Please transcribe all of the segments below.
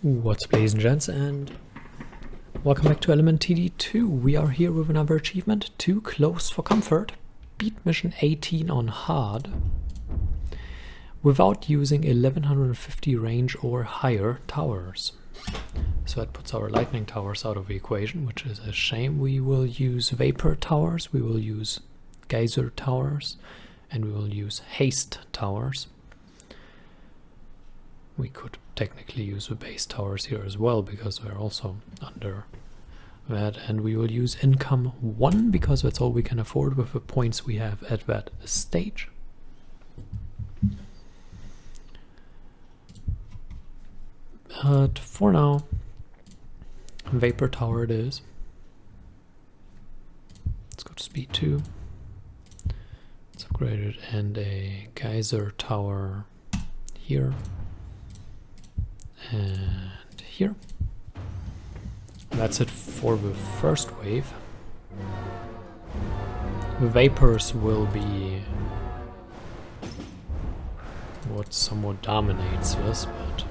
What's up, ladies and gents, and welcome back to Element TD2. We are here with another achievement, Too Close for Comfort. Beat mission 18 on hard without using 1150 range or higher towers. So that puts our lightning towers out of the equation, which is a shame. We will use vapor towers, we will use geyser towers, and we will use haste towers. We could technically use the base towers here as well, because we're also under that, and we will use income 1 because that's all we can afford with the points we have at that stage. But for now, vapor tower it is. Let's go to speed 2. Let's upgrade it, and a geyser tower here. And here. That's it for the first wave. The vapors will be what somewhat dominates this, but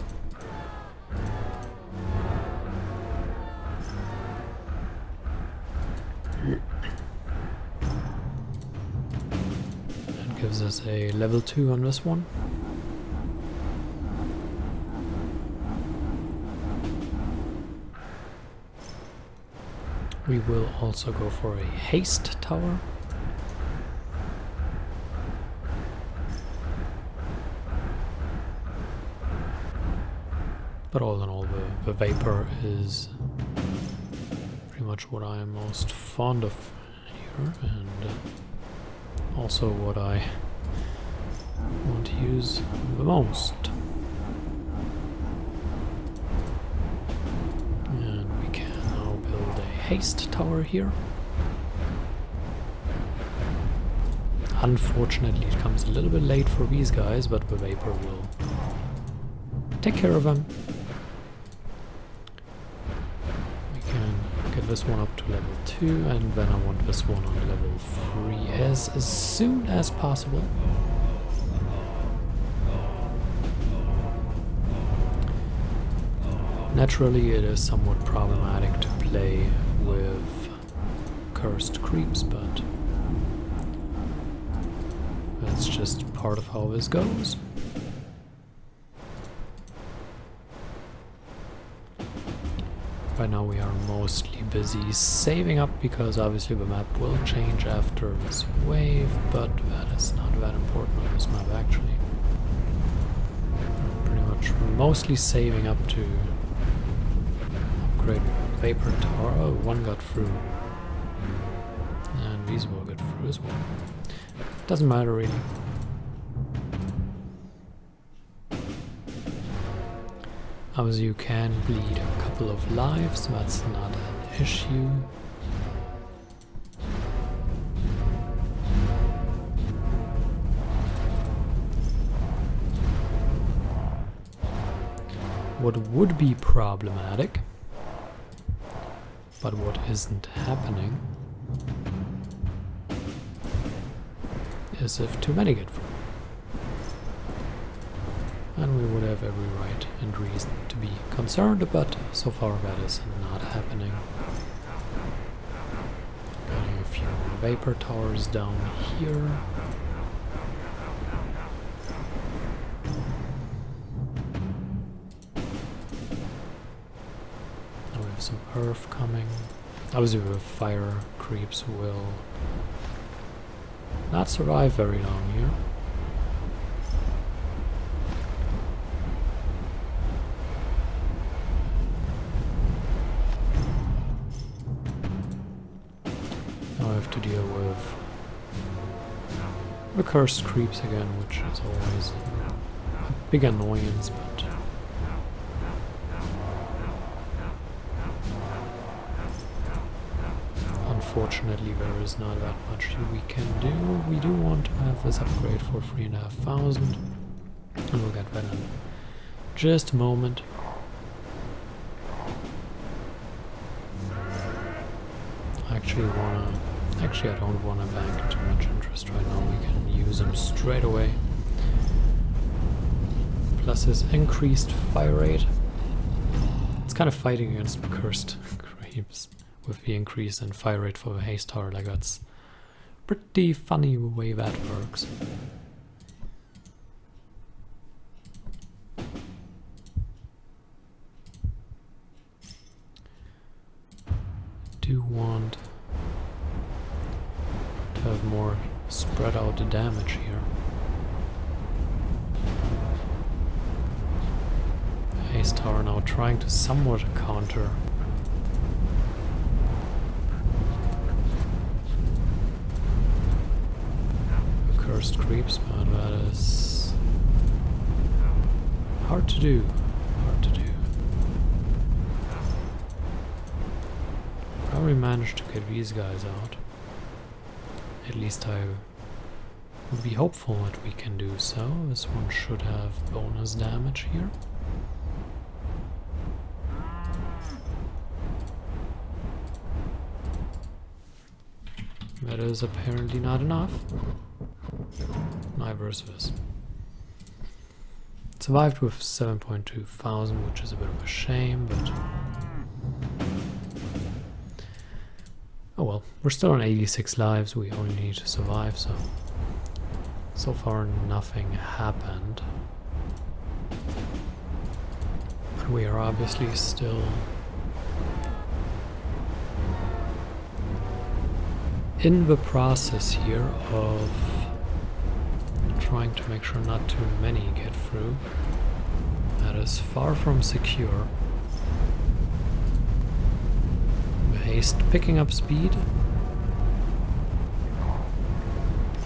that gives us a level 2 on this one. We will also go for a haste tower. But all in all, the vapor is pretty much what I am most fond of here, and also what I want to use the most. Haste tower here. Unfortunately, it comes a little bit late for these guys, but the vapor will take care of them. We can get this one up to level 2, and then I want this one on level 3 as soon as possible. Naturally, it is somewhat problematic to play with cursed creeps, but that's just part of how this goes. Right now we are mostly busy saving up, because obviously the map will change after this wave, but that is not that important on this map actually. We're pretty much mostly saving up to upgrade vapor tower. Oh, one got through. And these will get through as well. Doesn't matter really. Obviously you can bleed a couple of lives, that's not an issue. What would be problematic, but what isn't happening, is if too many get through. And we would have every right and reason to be concerned, but so far that is not happening. Getting a few vapor towers down here. Some earth coming. Obviously the fire creeps will not survive very long here. Now I have to deal with the cursed creeps again, which is always a big annoyance, but unfortunately there is not that much we can do. We do want to have this upgrade for 3,500, and we'll get that in just a moment. Actually I don't want to bank too much interest right now. We can use them straight away. Plus his increased fire rate. kind of fighting against cursed creeps with the increase in fire rate for the haste tower. Like, that's pretty funny way that works. Do want to have more spread out the damage here. Haste tower now trying to somewhat counter. The cursed creeps, but that is hard to do. Hard to do. Probably managed to get these guys out. At least I would be hopeful that we can do so. This one should have bonus damage here. That is apparently not enough. Neither is this. Survived with 7.2 thousand, which is a bit of a shame, but oh well, we're still on 86 lives, we only need to survive, so far nothing happened. But we are obviously still in the process here of trying to make sure not too many get through. That is far from secure. Haste picking up speed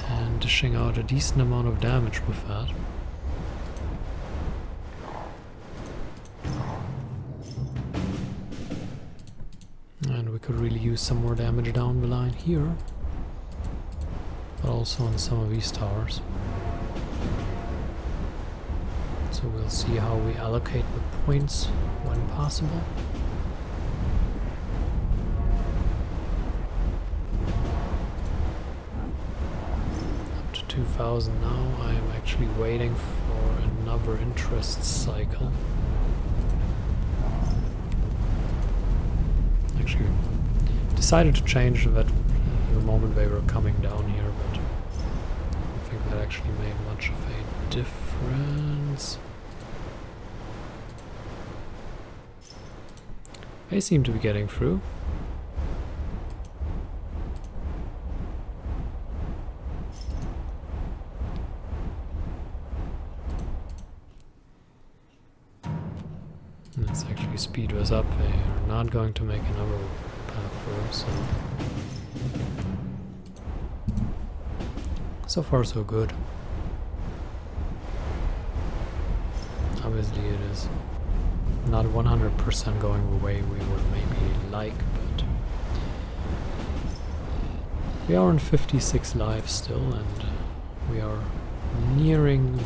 and dishing out a decent amount of damage with that. And we could really use some more damage down the line here, but also on some of these towers. So we'll see how we allocate the points when possible. Up to 2000 now. I am actually waiting for another interest cycle. Actually decided to change that the moment they were coming down here, but I don't think that actually made much of a difference. They seem to be getting through. Let's actually speed us up. They are not going to make another path through, so far so good. Obviously it is not 100% going the way we would maybe like, but we are on 56 lives still, and we are nearing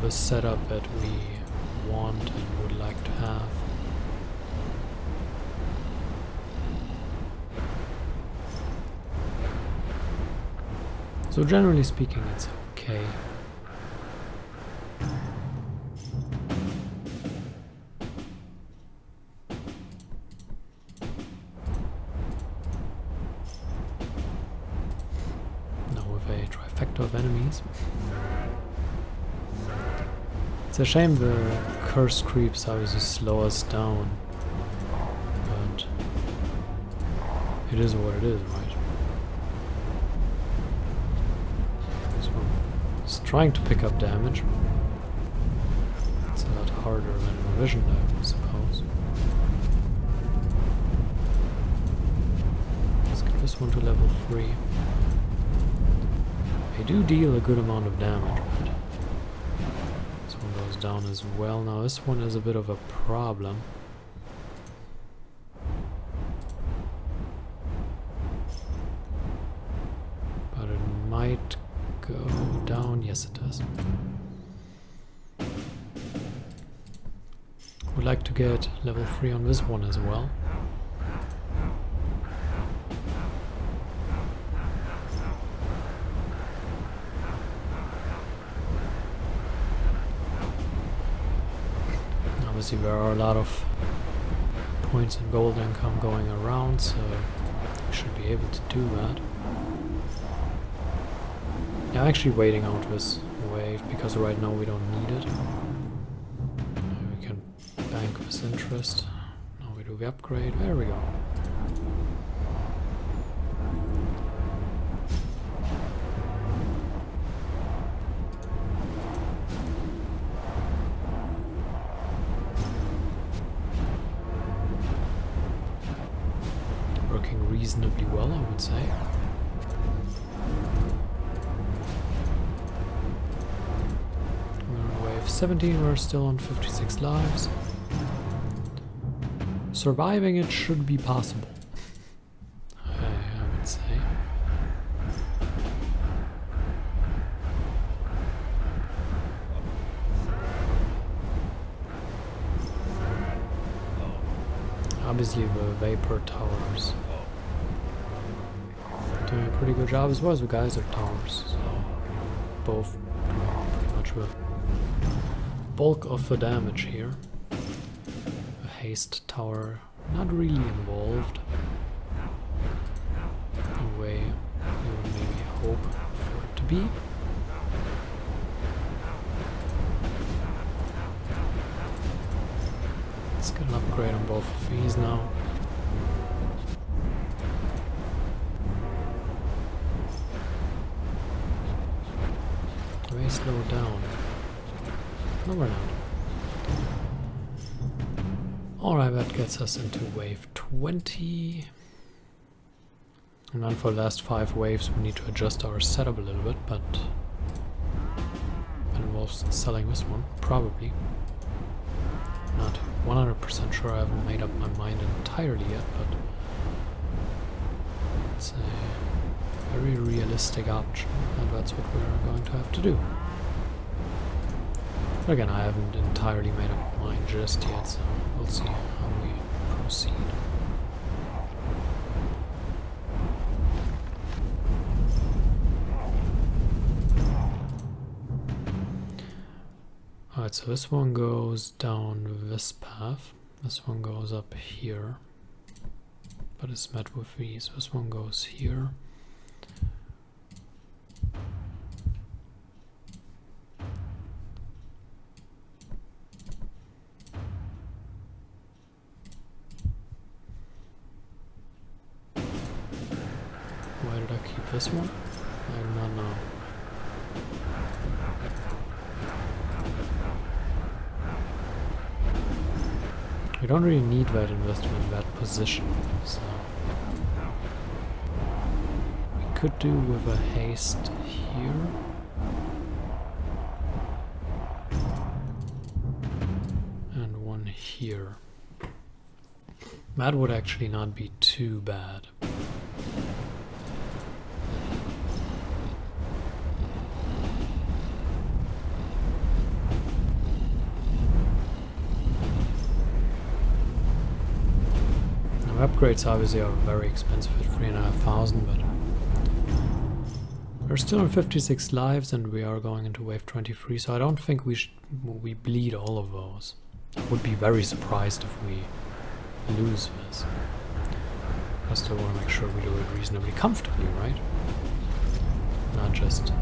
the setup that we want and would like to have. So generally speaking, it's okay. Of enemies. It's a shame the cursed creeps obviously slow us down, but it is what it is, right? This one is trying to pick up damage. It's a lot harder than envisioned, I suppose. Let's get this one to level 3. They do deal a good amount of damage, but this one goes down as well. Now this one is a bit of a problem. But it might go down. Yes, it does. Would like to get level 3 on this one as well. Obviously there are a lot of points in gold income going around, so we should be able to do that. Yeah, I'm actually waiting out this wave because right now we don't need it. We can bank this interest. Now we do the upgrade. There we go. Working reasonably well, I would say. We're on wave 17, we're still on 56 lives. Surviving it should be possible, I would say. Obviously the vapor towers doing a pretty good job, as well as the geyser towers, so both pretty much the bulk of the damage here. The haste tower not really involved in the way you would maybe hope for it to be. Let's get an upgrade on both of these now. Very slow down. No, we're not. Alright, that gets us into wave 20. And then for the last 5 waves we need to adjust our setup a little bit, but that involves selling this one, probably. Not 100% sure, I haven't made up my mind entirely yet, but it's a very realistic option, and that's what we're going to have to do. But again, I haven't entirely made up my mind just yet, so we'll see how we proceed. Alright, so this one goes down this path, this one goes up here, but it's met with these. This one goes here. Why did I keep this one? I do not know. We don't really need that investment in that position, so we could do with a haste here. And one here. That would actually not be too bad. Upgrades obviously are very expensive at 3,500, but we're still on 56 lives and we are going into wave 23, so I don't think we bleed all of those. I would be very surprised if we lose this. I still want to make sure we do it reasonably comfortably, right? Not just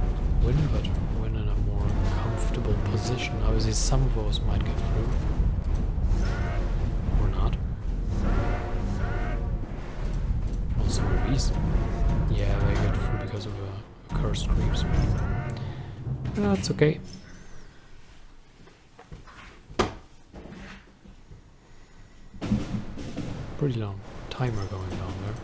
win, but win in a more comfortable position. Obviously some of those might get through. Or not. Some of these, yeah, they get through because of cursed creeps. That's okay. Pretty long timer going down there.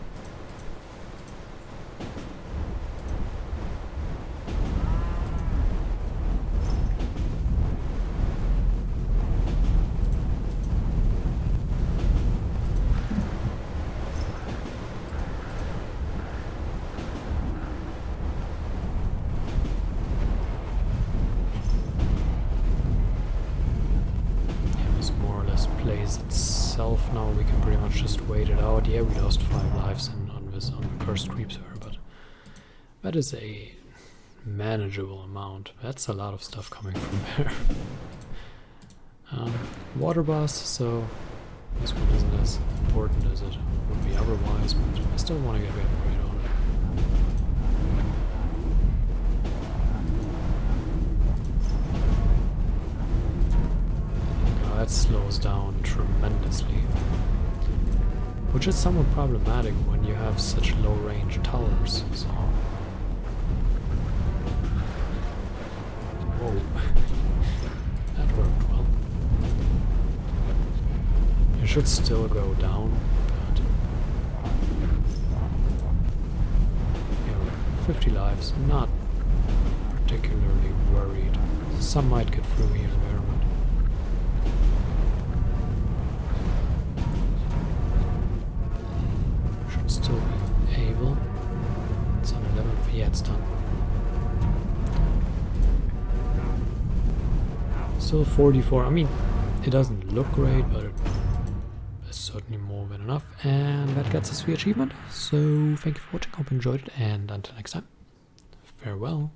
Itself now, we can pretty much just wait it out. Yeah, we lost 5 lives on the cursed creeps here, but that is a manageable amount. That's a lot of stuff coming from there. Water boss, so This one isn't as important as it would be otherwise, but I still want to get the upgrade on it. Now that slows down tremendously, which is somewhat problematic when you have such low range towers. So. Whoa. That worked well. It should still go down, but yeah, 50 lives, not particularly worried. Some might get through here and there, but should still be able. It's on 11th, yeah, it's done. Still 44, I mean, it doesn't look great, but it is certainly more than enough, and that gets us the achievement. So thank you for watching, hope you enjoyed it, and until next time, farewell.